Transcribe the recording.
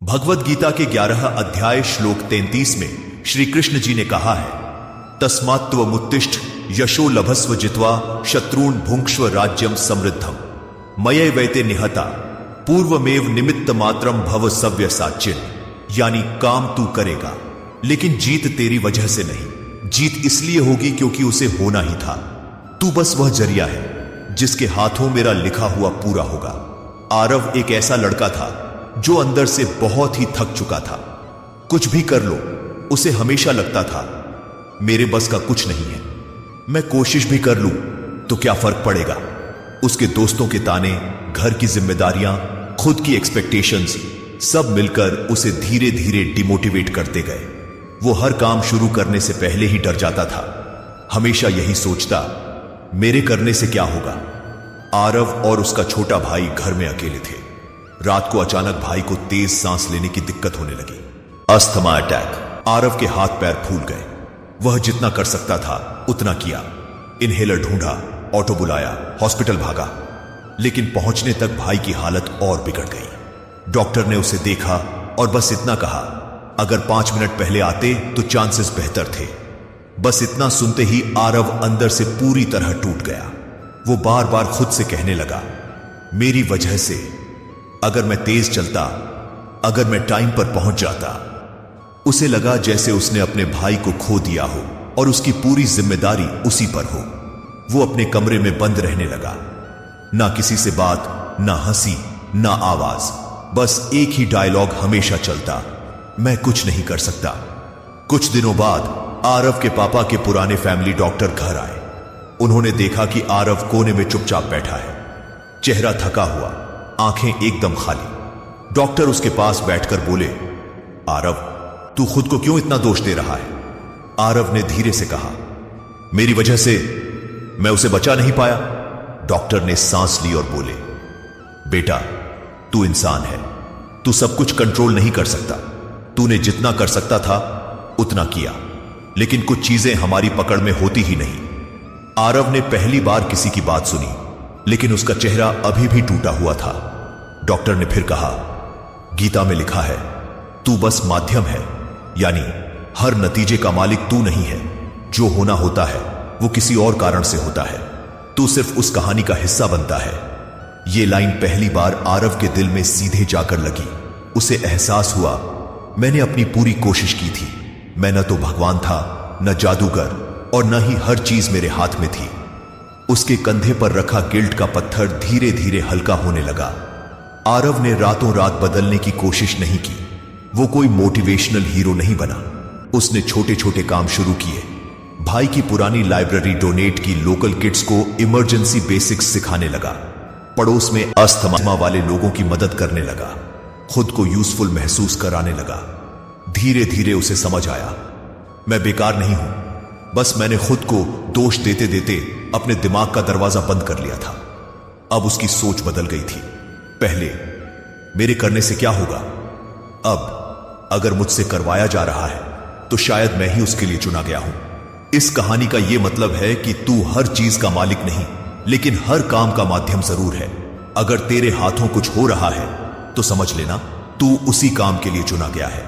भगवद गीता के 11 अध्याय श्लोक 33 में श्री कृष्ण जी ने कहा है, तस्मात्त्वमुत्तिष्ठ यशो लभस्व जित्वा शत्रून् भुंक्ष्व राज्यम समृद्धम मये वैते निहता पूर्वमेव निमित्त मात्रम भव सव्यसाचिन। यानी काम तू करेगा लेकिन जीत तेरी वजह से नहीं, जीत इसलिए होगी क्योंकि उसे होना ही था। तू बस वह जरिया है जिसके हाथों मेरा लिखा हुआ पूरा होगा। आरव एक ऐसा लड़का था जो अंदर से बहुत ही थक चुका था। कुछ भी कर लो उसे हमेशा लगता था मेरे बस का कुछ नहीं है, मैं कोशिश भी कर लूं तो क्या फर्क पड़ेगा। उसके दोस्तों के ताने, घर की जिम्मेदारियां, खुद की एक्सपेक्टेशंस सब मिलकर उसे धीरे धीरे डिमोटिवेट करते गए। वो हर काम शुरू करने से पहले ही डर जाता था, हमेशा यही सोचता मेरे करने से क्या होगा। आरव और उसका छोटा भाई घर में अकेले थे। रात को अचानक भाई को तेज सांस लेने की दिक्कत होने लगी, अस्थमा अटैक। आरव के हाथ पैर फूल गए। वह जितना कर सकता था उतना किया। इनहेलर ढूंढा, ऑटो बुलाया, हॉस्पिटल भागा, लेकिन पहुंचने तक भाई की हालत और बिगड़ गई। डॉक्टर ने उसे देखा और बस इतना कहा, अगर 5 मिनट पहले आते तो चांसेस बेहतर थे। बस इतना सुनते ही आरव अंदर से पूरी तरह टूट गया। वो बार बार खुद से कहने लगा, मेरी वजह से, अगर मैं तेज चलता, अगर मैं टाइम पर पहुंच जाता। उसे लगा जैसे उसने अपने भाई को खो दिया हो और उसकी पूरी जिम्मेदारी उसी पर हो। वो अपने कमरे में बंद रहने लगा, ना किसी से बात, ना हंसी, ना आवाज, बस एक ही डायलॉग हमेशा चलता, मैं कुछ नहीं कर सकता। कुछ दिनों बाद आरव के पापा के पुराने फैमिली डॉक्टर घर आए। उन्होंने देखा कि आरव कोने में चुपचाप बैठा है, चेहरा थका हुआ, आंखें एकदम खाली। डॉक्टर उसके पास बैठकर बोले, आरव, तू खुद को क्यों इतना दोष दे रहा है? आरव ने धीरे से कहा, मेरी वजह से मैं उसे बचा नहीं पाया। डॉक्टर ने सांस ली और बोले, बेटा, तू इंसान है, तू सब कुछ कंट्रोल नहीं कर सकता। तूने जितना कर सकता था उतना किया, लेकिन कुछ चीजें हमारी पकड़ में होती ही नहीं। आरव ने पहली बार किसी की बात सुनी, लेकिन उसका चेहरा अभी भी टूटा हुआ था। डॉक्टर ने फिर कहा, गीता में लिखा है, तू बस माध्यम है, यानी हर नतीजे का मालिक तू नहीं है। जो होना होता है वो किसी और कारण से होता है, तू सिर्फ उस कहानी का हिस्सा बनता है। ये लाइन पहली बार आरव के दिल में सीधे जाकर लगी। उसे एहसास हुआ, मैंने अपनी पूरी कोशिश की थी, मैं न तो भगवान था, न जादूगर, और न ही हर चीज मेरे हाथ में थी। उसके कंधे पर रखा गिल्ट का पत्थर धीरे धीरे हल्का होने लगा। आरव ने रातों रात बदलने की कोशिश नहीं की। वो कोई मोटिवेशनल हीरो नहीं बना। उसने छोटे छोटे काम शुरू किए, भाई की पुरानी लाइब्रेरी डोनेट की, लोकल किड्स को इमरजेंसी बेसिक्स सिखाने लगा, पड़ोस में अस्थमा वाले लोगों की मदद करने लगा, खुद को यूजफुल महसूस कराने लगा। धीरे धीरे उसे समझ आया, मैं बेकार नहीं हूं, बस मैंने खुद को दोष देते देते अपने दिमाग का दरवाजा बंद कर लिया था। अब उसकी सोच बदल गई थी। पहले मेरे करने से क्या होगा, अब अगर मुझसे करवाया जा रहा है तो शायद मैं ही उसके लिए चुना गया हूं। इस कहानी का यह मतलब है कि तू हर चीज का मालिक नहीं, लेकिन हर काम का माध्यम जरूर है। अगर तेरे हाथों कुछ हो रहा है तो समझ लेना तू उसी काम के लिए चुना गया है।